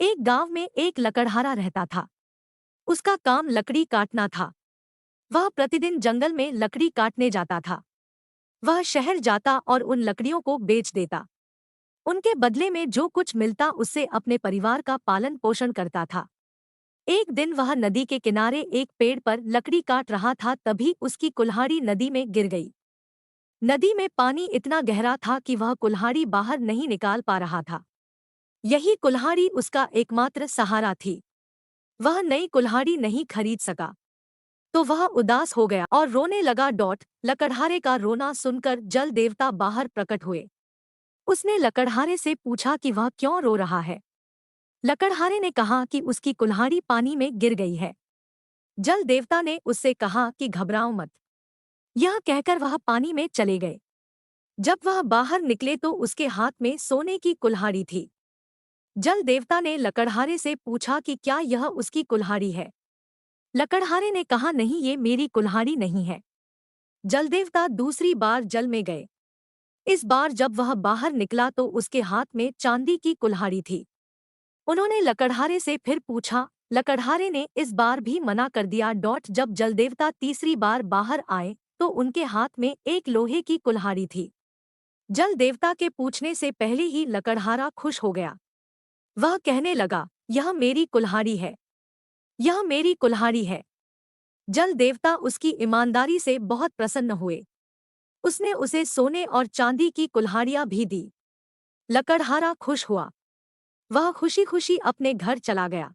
एक गांव में एक लकड़हारा रहता था। उसका काम लकड़ी काटना था। वह प्रतिदिन जंगल में लकड़ी काटने जाता था। वह शहर जाता और उन लकड़ियों को बेच देता। उनके बदले में जो कुछ मिलता उससे अपने परिवार का पालन पोषण करता था। एक दिन वह नदी के किनारे एक पेड़ पर लकड़ी काट रहा था, तभी उसकी कुल्हाड़ी नदी में गिर गई। नदी में पानी इतना गहरा था कि वह कुल्हाड़ी बाहर नहीं निकाल पा रहा था। यही कुल्हाड़ी उसका एकमात्र सहारा थी। वह नई कुल्हाड़ी नहीं खरीद सका तो वह उदास हो गया और रोने लगा। लकड़हारे का रोना सुनकर जल देवता बाहर प्रकट हुए। उसने लकड़हारे से पूछा कि वह क्यों रो रहा है। लकड़हारे ने कहा कि उसकी कुल्हाड़ी पानी में गिर गई है। जल देवता ने उससे कहा कि घबराओ मत। यह कहकर वह पानी में चले गए। जब वह बाहर निकले तो उसके हाथ में सोने की कुल्हाड़ी थी। जल देवता ने लकड़हारे से पूछा कि क्या यह उसकी कुल्हाड़ी है। लकड़हारे ने कहा, नहीं, ये मेरी कुल्हाड़ी नहीं है। जलदेवता दूसरी बार जल में गए। इस बार जब वह बाहर निकला तो उसके हाथ में चांदी की कुल्हाड़ी थी। उन्होंने लकड़हारे से फिर पूछा। लकड़हारे ने इस बार भी मना कर दिया। जब जलदेवता तीसरी बार बाहर आए तो उनके हाथ में एक लोहे की कुल्हाड़ी थी। जल देवता के पूछने से पहले ही लकड़हारा खुश हो गया। वह कहने लगा, यह मेरी कुल्हाड़ी है, यह मेरी कुल्हाड़ी है। जल देवता उसकी ईमानदारी से बहुत प्रसन्न हुए। उसने उसे सोने और चांदी की कुल्हाड़ियां भी दी। लकड़हारा खुश हुआ। वह खुशी खुशी अपने घर चला गया।